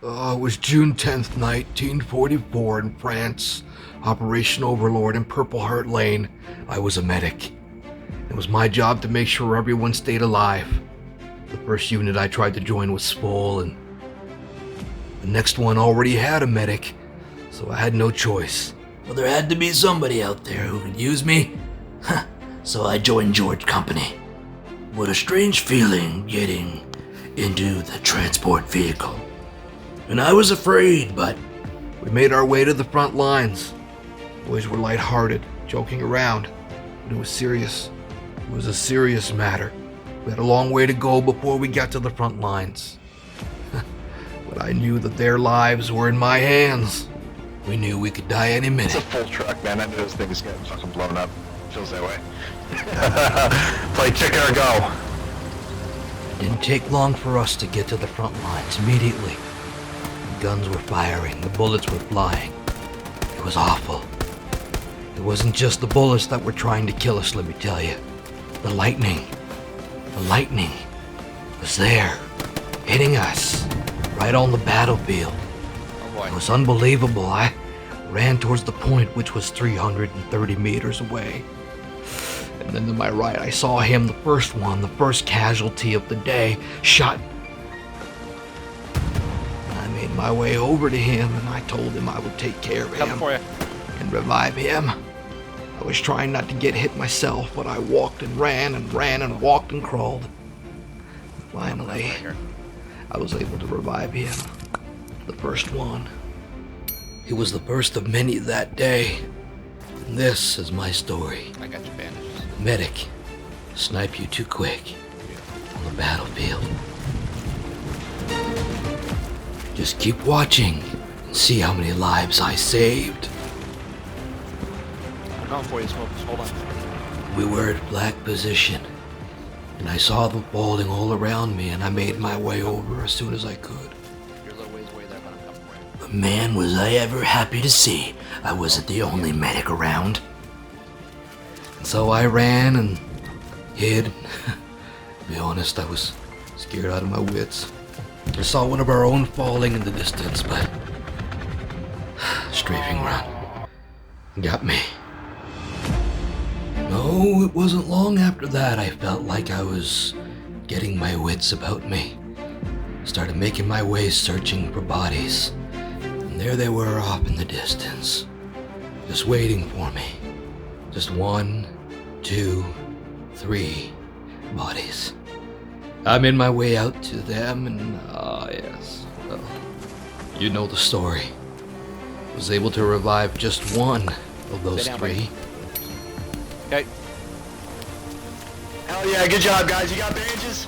It was June 10th, 1944 in France. Operation Overlord in Purple Heart Lane. I was a medic. It was my job to make sure everyone stayed alive. The first unit I tried to join was full, and the next one already had a medic, so I had no choice. Well, there had to be somebody out there who could use me. So I joined George Company. What a strange feeling getting into the transport vehicle. And I was afraid, but we made our way to the front lines. Boys were lighthearted, joking around, but it was serious. It was a serious matter. We had a long way to go before we got to the front lines. But I knew that their lives were in my hands. We knew we could die any minute. It's a full truck, man. I know this thing is getting fucking blown up. Feels that way. Play chicken or go. It didn't take long for us to get to the front lines immediately. The guns were firing, the bullets were flying. It was awful. It wasn't just the bullets that were trying to kill us, let me tell you. The lightning was there, hitting us, right on the battlefield. Oh boy. It was unbelievable. I ran towards the point, which was 330 meters away. And then to my right, I saw him, the first casualty of the day, shot. I made my way over to him, and I told him I would take care of him and revive him. I was trying not to get hit myself, but I walked and ran and walked and crawled. Finally, I was able to revive him, the first one. He was the first of many that day. And this is my story. I got your bandages. Medic, snipe you too quick on the battlefield. Just keep watching and see how many lives I saved. I'm going for you, Smokers. Hold on. We were at black position, and I saw them falling all around me, and I made my way over as soon as I could. You're a little ways away there, but I'm coming for you. but man, was I ever happy to see I wasn't the only medic around. So I ran and hid. To be honest, I was scared out of my wits. I saw one of our own falling in the distance, but strafing run got me. No, it wasn't long after that I felt like I was getting my wits about me. Started making my way searching for bodies, and there they were off in the distance, just waiting for me. Just 1, 2, 3 bodies. I made my way out to them, and yes, well, you know the story. Was able to revive just one of those Stay down, 3. buddy. Okay. Hell yeah, good job, guys. You got bandages?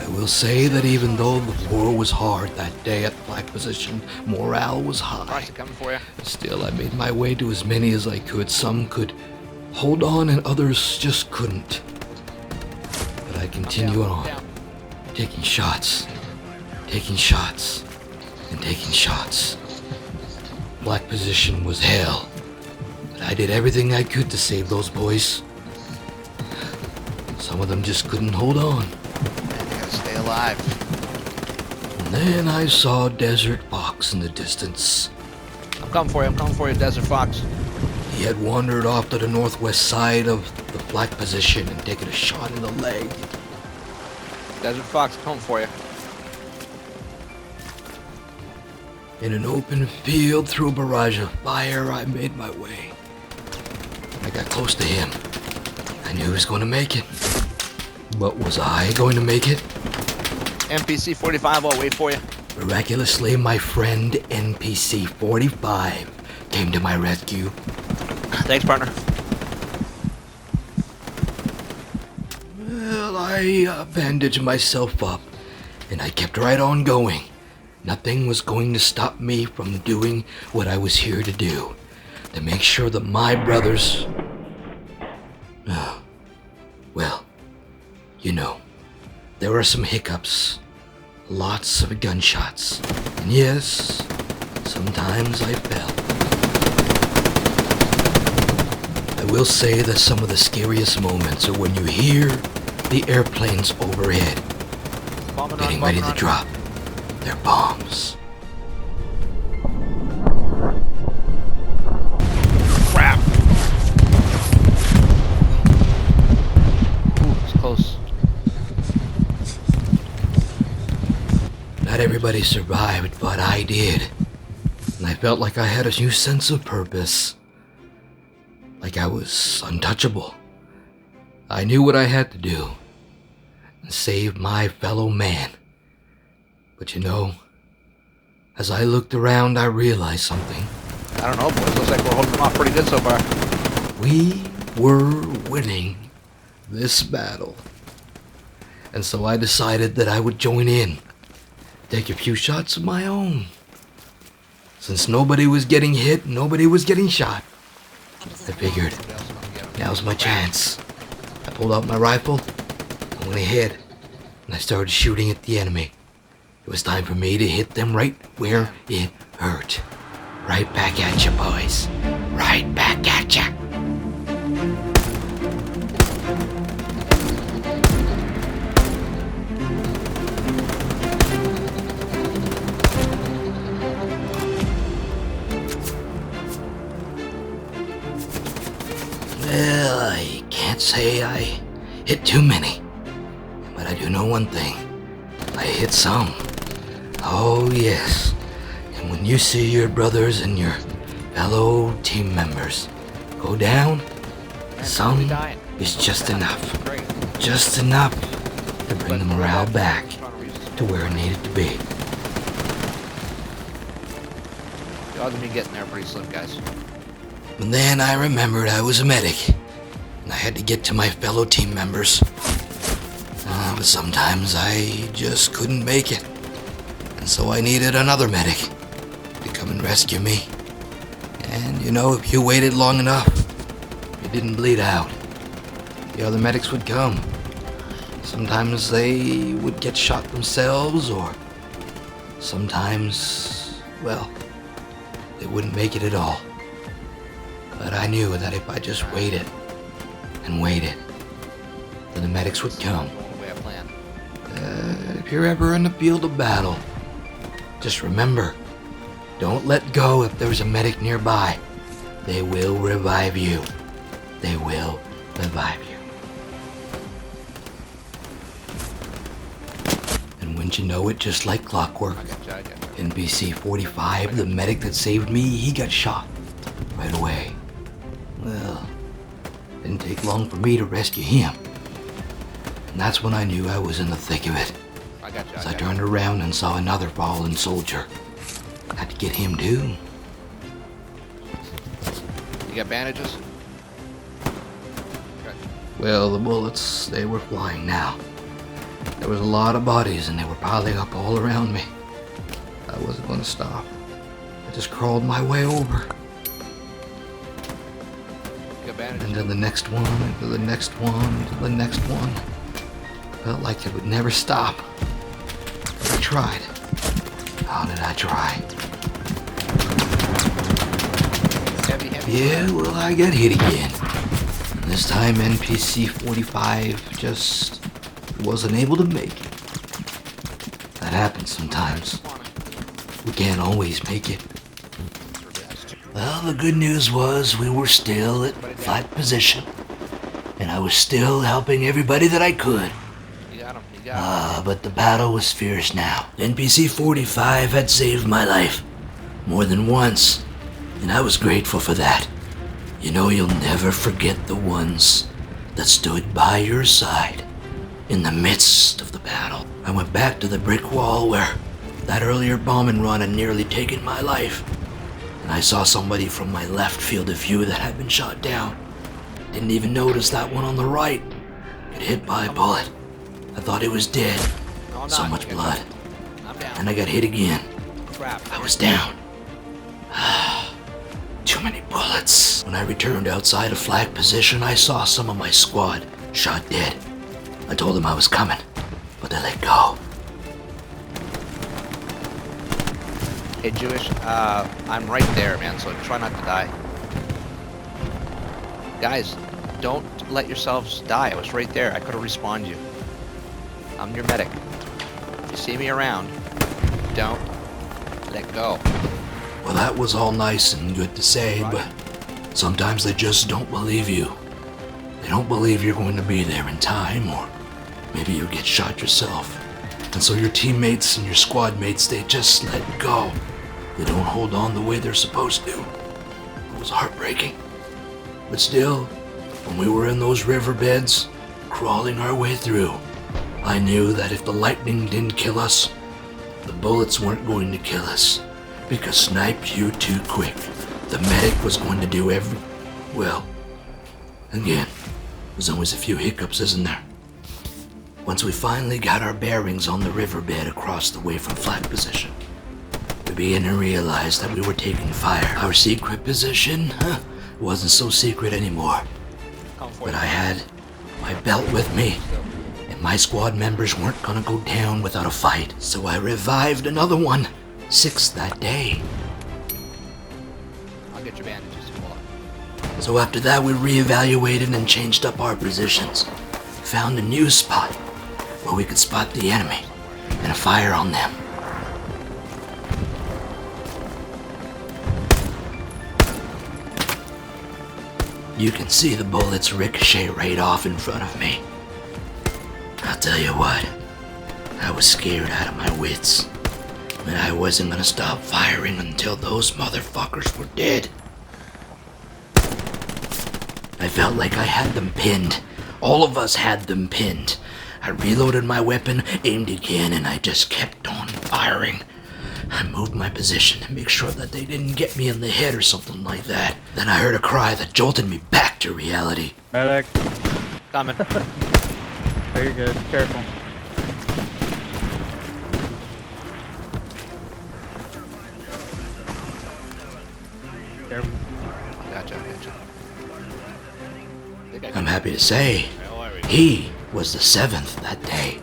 I will say that even though the floor was hard that day at black position, morale was high. Alright, coming for you. Still, I made my way to as many as I could. Some could hold on and others just couldn't. But I continued on, taking shots, and taking shots. Black position was hell, but I did everything I could to save those boys. Some of them just couldn't hold on. Man, you gotta stay alive. And then I saw Desert Fox in the distance. I'm coming for you, Desert Fox. He had wandered off to the northwest side of the black position and taken a shot in the leg. Desert Fox, coming for you. In an open field through a barrage of fire, I made my way. I got close to him. I knew he was going to make it. But was I going to make it? NPC 45, I'll wait for you. Miraculously, my friend NPC 45 came to my rescue. Thanks, partner. Well, I bandaged myself up, and I kept right on going. Nothing was going to stop me from doing what I was here to do, to make sure that my brothers... well, you know, there were some hiccups, lots of gunshots, and yes, sometimes I fell. I will say that some of the scariest moments are when you hear the airplanes overhead getting ready to drop their bombs. everybody survived, but I did. And I felt like I had a new sense of purpose. Like I was untouchable. I knew what I had to do. And save my fellow man. But you know, as I looked around, I realized something. I don't know, boys. Looks like we're holding them off pretty good so far. We were winning this battle. And so I decided that I would join in. Take a few shots of my own. Since nobody was getting hit, nobody was getting shot, I figured, now's my chance. I pulled out my rifle, I went ahead, and I started shooting at the enemy. It was time for me to hit them right where it hurt. Right back at you, boys. Right back at you. Well, I can't say I hit too many, but I do know one thing. I hit some. Oh, yes. And when you see your brothers and your fellow team members go down, some is just enough. Just enough to bring the morale back to where it needed to be. The odds of me getting there are pretty slim, guys. And then I remembered I was a medic, and I had to get to my fellow team members. But sometimes I just couldn't make it, and so I needed another medic to come and rescue me. And you know, if you waited long enough, you didn't bleed out, the other medics would come. Sometimes they would get shot themselves, or sometimes, well, they wouldn't make it at all. But I knew that if I just waited and waited, then the medics would come. If you're ever in the field of battle, just remember, don't let go if there's a medic nearby. They will revive you. They will revive you. And wouldn't you know it, just like clockwork, NPC 45, the medic that saved me, he got shot right away. Well, didn't take long for me to rescue him. And that's when I knew I was in the thick of it. As I turned around and saw another fallen soldier. Had to get him too. You got bandages? Well, the bullets, they were flying now. There was a lot of bodies and they were piling up all around me. I wasn't going to stop. I just crawled my way over. And to the next one, and to the next one, and to the next one. Felt like it would never stop. But I tried. How did I try? Heavy. Yeah, well, I got hit again. This time NPC 45 just wasn't able to make it. That happens sometimes. We can't always make it. Well, the good news was we were still at flat position. And I was still helping everybody that I could. But the battle was fierce now. NPC 45 had saved my life more than once, and I was grateful for that. You know, you'll never forget the ones that stood by your side in the midst of the battle. I went back to the brick wall where that earlier bombing run had nearly taken my life, and I saw somebody from my left field of view that had been shot down. Didn't even notice that one on the right get hit by a bullet. I thought he was dead. So much blood. And I got hit again. I was down. Too many bullets. When I returned outside of flag position, I saw some of my squad shot dead. I told them I was coming, but they let go. Hey, Jewish, I'm right there, man, so try not to die. Guys, don't let yourselves die. I was right there. I could have respawned you. I'm your medic. If you see me around, don't let go. Well, that was all nice and good to say, but sometimes they just don't believe you. They don't believe you're going to be there in time, or maybe you'll get shot yourself. And so your teammates and your squad mates, they just let go. They don't hold on the way they're supposed to. It was heartbreaking. But still, when we were in those riverbeds, crawling our way through, I knew that if the lightning didn't kill us, the bullets weren't going to kill us. Because snipe you too quick. The medic was going to do well, again, there's always a few hiccups, isn't there? Once we finally got our bearings on the riverbed across the way from flat position, we began to realize that we were taking fire. Our secret position wasn't so secret anymore. But I had my belt with me, and my squad members weren't gonna go down without a fight. So I revived another one, 6 that day. I'll get your bandages. Hold on. So after that, we reevaluated and changed up our positions. Found a new spot where we could spot the enemy and fire on them. You can see the bullets ricochet right off in front of me. I'll tell you what, I was scared out of my wits, and I wasn't gonna stop firing until those motherfuckers were dead. I felt like I had them pinned. All of us had them pinned. I reloaded my weapon, aimed again, and I just kept on firing. I moved my position to make sure that they didn't get me in the head or something like that. Then I heard a cry that jolted me back to reality. Medic. Coming. Oh, you're good. Careful. Careful. Gotcha. I'm happy to say, he was the 7th that day.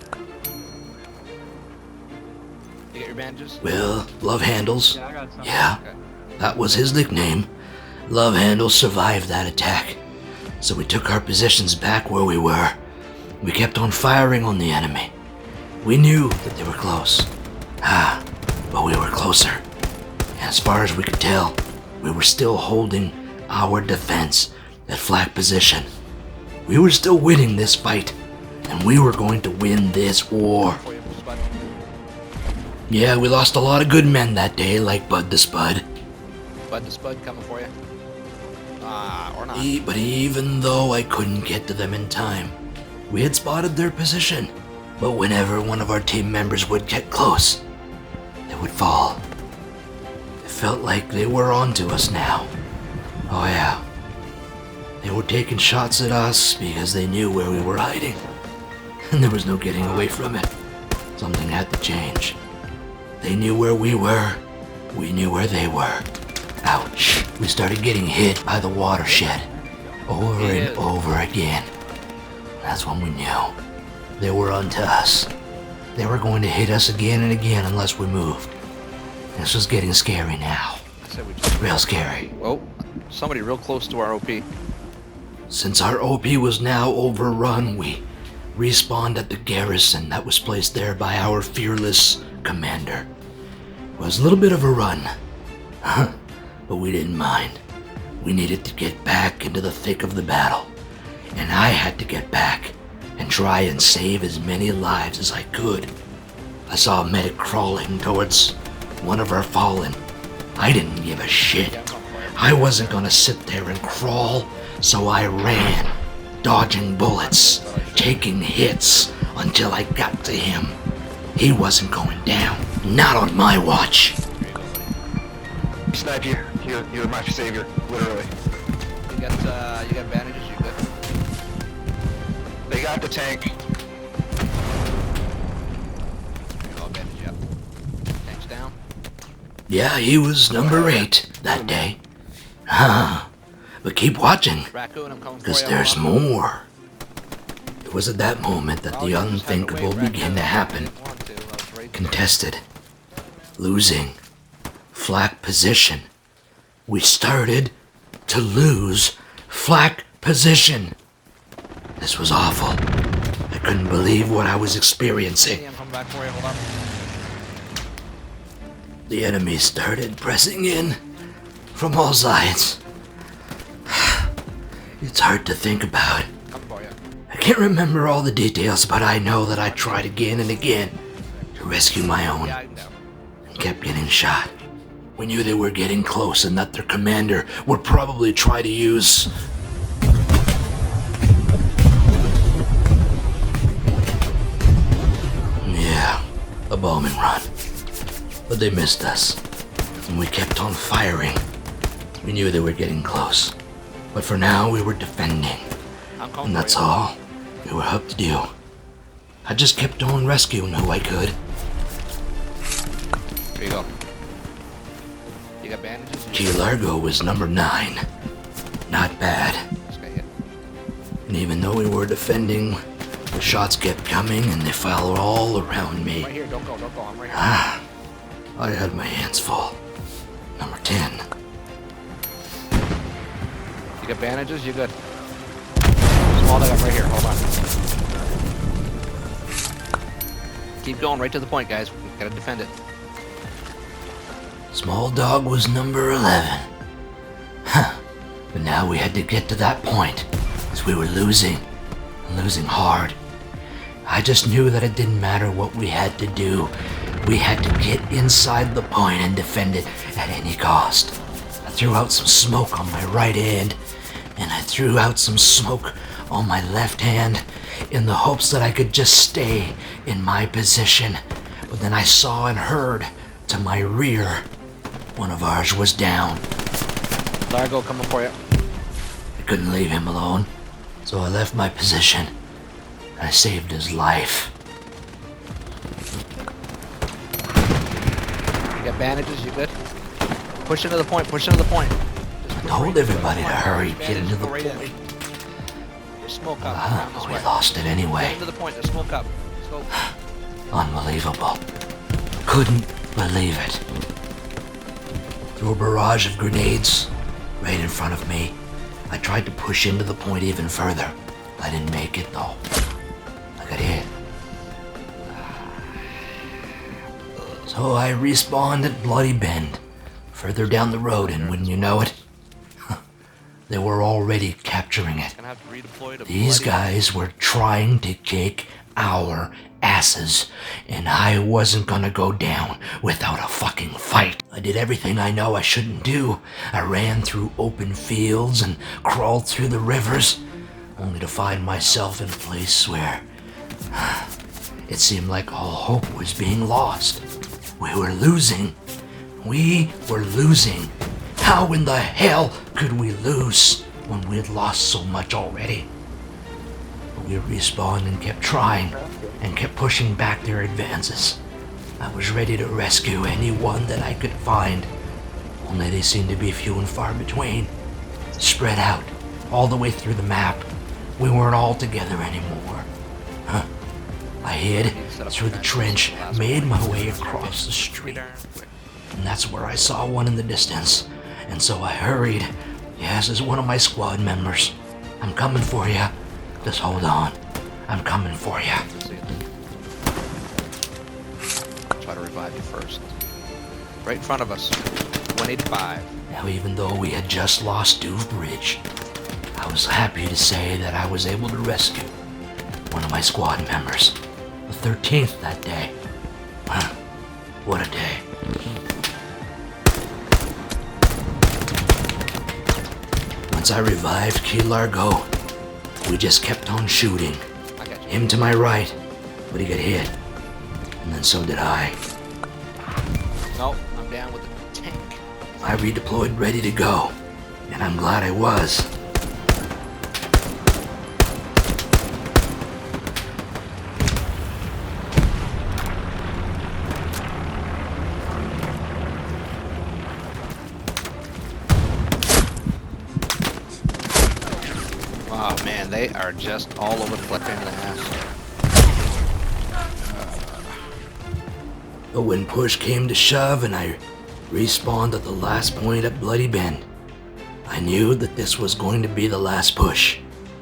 You get your bandages? Well, Love Handles, Yeah, I got some. yeah, that was his nickname. Love Handles survived that attack. So we took our positions back where we were. We kept on firing on the enemy. We knew that they were close. But we were closer. And as far as we could tell, we were still holding our defense at flat position. We were still winning this fight, and we were going to win this war. For you, Spud. Yeah, we lost a lot of good men that day, like Bud the Spud. Bud the Spud coming for you. Or not. But even though I couldn't get to them in time, we had spotted their position. But whenever one of our team members would get close, they would fall. It felt like they were onto us now. Oh yeah. They were taking shots at us because they knew where we were hiding. And there was no getting away from it. Something had to change. They knew where we were. We knew where they were. Ouch. We started getting hit by the watershed. Over and over again. That's when we knew. They were onto us. They were going to hit us again and again unless we moved. This was getting scary now. I said we just... Real scary. Whoa. Somebody real close to our OP. Since our OP was now overrun, we respawned at the garrison that was placed there by our fearless commander. It was a little bit of a run, but we didn't mind. We needed to get back into the thick of the battle, and I had to get back and try and save as many lives as I could. I saw a medic crawling towards one of our fallen. I didn't give a shit. I wasn't gonna sit there and crawl, so I ran, dodging bullets, taking hits until I got to him. He wasn't going down. Not on my watch. Snipe you. You're my savior, literally. You got bandages? You good? They got the tank. I'll bandage you up. Tank's down. Yeah, he was number 8 that day. But keep watching, Raccoon, I'm coming for you. because there's more. It was at that moment that the unthinkable began to happen. Contested. Losing. Flak position. We started to lose flak position. This was awful. I couldn't believe what I was experiencing. I'm coming back for you. Hold on. The enemy started pressing in from all sides. It's hard to think about. Coming for you. I can't remember all the details, but I know that I tried again and again rescue my own Yeah, I know. and kept getting shot. We knew they were getting close and that their commander would probably try to use... Yeah, a bombing run. But they missed us, and we kept on firing. We knew they were getting close, but for now we were defending, I'm calling and that's for you. all we were up to do. I just kept on rescuing who I could. Here you go. You got bandages? Key Largo was number 9. Not bad. Just got hit. And even though we were defending, the shots kept coming and they fell all around me. Right here. Don't go. Don't go. I'm right here. I had my hands full. Number 10. You got bandages? You good? Small dog, I'm right here. Hold on. Keep going right to the point, guys. We gotta defend it. Small dog was number 11. Huh. But now we had to get to that point, as we were losing, and losing hard. I just knew that it didn't matter what we had to do. We had to get inside the point and defend it at any cost. I threw out some smoke on my right hand, and I threw out some smoke on my left hand in the hopes that I could just stay in my position. But then I saw and heard to my rear, one of ours was down. Largo coming for you. I couldn't leave him alone, so I left my position. I saved his life. You got bandages? You good? Push into the point. Push into the point. Just push Told right into everybody the to point. hurry, Bandages, get into the go right in. point. There's smoke up. Around this We way. lost it Get anyway. into the point. There's smoke up. Let's go. Unbelievable. Couldn't believe it. Through a barrage of grenades right in front of me, I tried to push into the point even further. I didn't make it though. I got hit. So I respawned at Bloody Bend, further down the road, and wouldn't you know it, they were already capturing it. Gonna have to redeploy to These bloody- guys were trying to kick our asses, and I wasn't gonna go down without a fucking fight. I did everything I know I shouldn't do. I ran through open fields and crawled through the rivers, only to find myself in a place where it seemed like all hope was being lost. We were losing. We were losing. How in the hell could we lose when we had lost so much already? But we respawned and kept trying and kept pushing back their advances. I was ready to rescue anyone that I could find, only they seemed to be few and far between. Spread out all the way through the map. We weren't all together anymore. I hid through the trench, made my way across the street, and that's where I saw one in the distance. And so I hurried. Yes, as one of my squad members. I'm coming for you. Just hold on. I'm coming for you. Try to revive you first. Right in front of us. 185. Now, even though we had just lost Duve Bridge, I was happy to say that I was able to rescue one of my squad members. The 13th that day. What a day. Once I revived Key Largo, we just kept on shooting. I got you. Him to my right, but he got hit. And then so did I. No, I'm down with the tank. I redeployed ready to go, and I'm glad I was. Wow, man, they are just all over the place. Pain in the ass. But when push came to shove and I respawned at the last point at Bloody Bend, I knew that this was going to be the last push.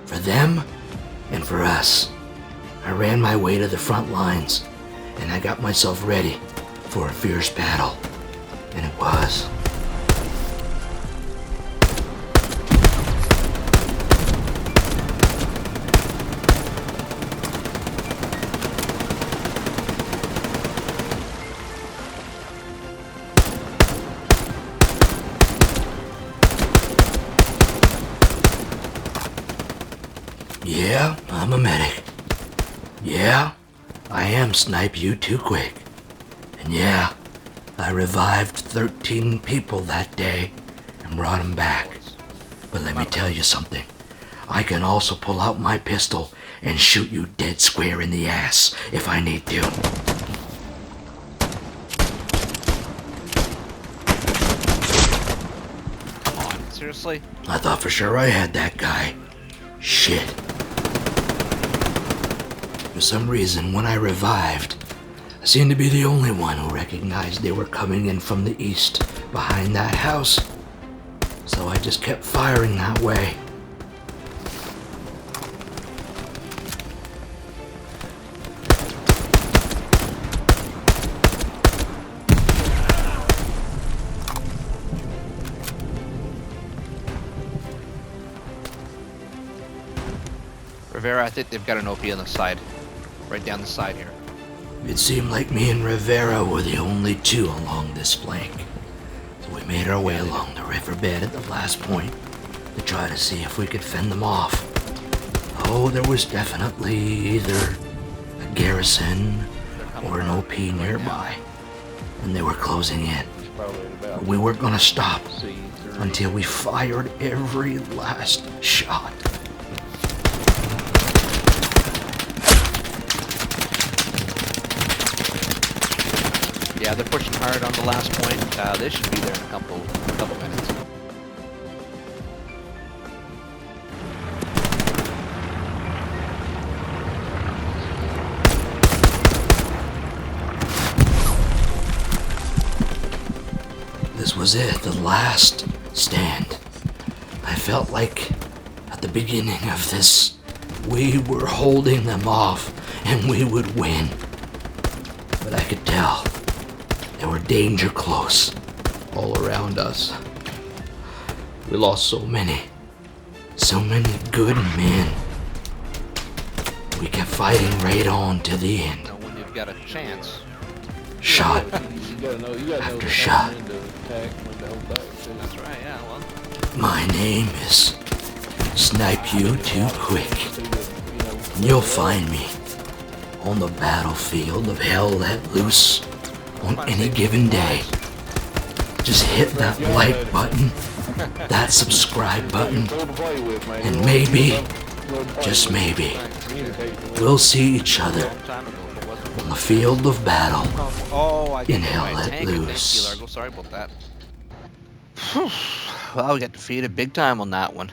For them and for us. I ran my way to the front lines, and I got myself ready for a fierce battle. And it was. Yeah, I'm a medic. Yeah, I am snipe you too quick. And yeah, I revived 13 people that day and brought them back. But let me tell you something. I can also pull out my pistol and shoot you dead square in the ass if I need to. Come on, seriously? I thought for sure I had that guy. Shit. For some reason, when I revived, I seemed to be the only one who recognized they were coming in from the east, behind that house. So I just kept firing that way. Rivera, I think they've got an OP on the side. Right down the side here. It seemed like me and Rivera were the only two along this flank. So we made our way along the riverbed at the last point to try to see if we could fend them off. Oh, there was definitely either a garrison or an OP nearby, and they were closing in. But we weren't gonna stop until we fired every last shot. Yeah, they're pushing hard on the last point. They should be there in a couple minutes. This was it, the last stand. I felt like at the beginning of this, we were holding them off and we would win. But I could tell there were danger close all around us. We lost so many good men. We kept fighting right on to the end. You know, when you've got a chance. Shot You gotta know after shot. when to attack, when to hold back, too. That's right, yeah, well. My name is Snipe You Too Quick. See the, you know, And you'll find me on the battlefield of hell let loose on any given day. Just hit that like button, that subscribe button, go to play with, man. and maybe, Go to play just with. maybe, Communicate with. we'll see each other Long time ago, if it wasn't. on the field of battle. Oh, I In hell my let tank it. Thank loose. you, Largo. Sorry about that. Well, we got defeated big time on that one.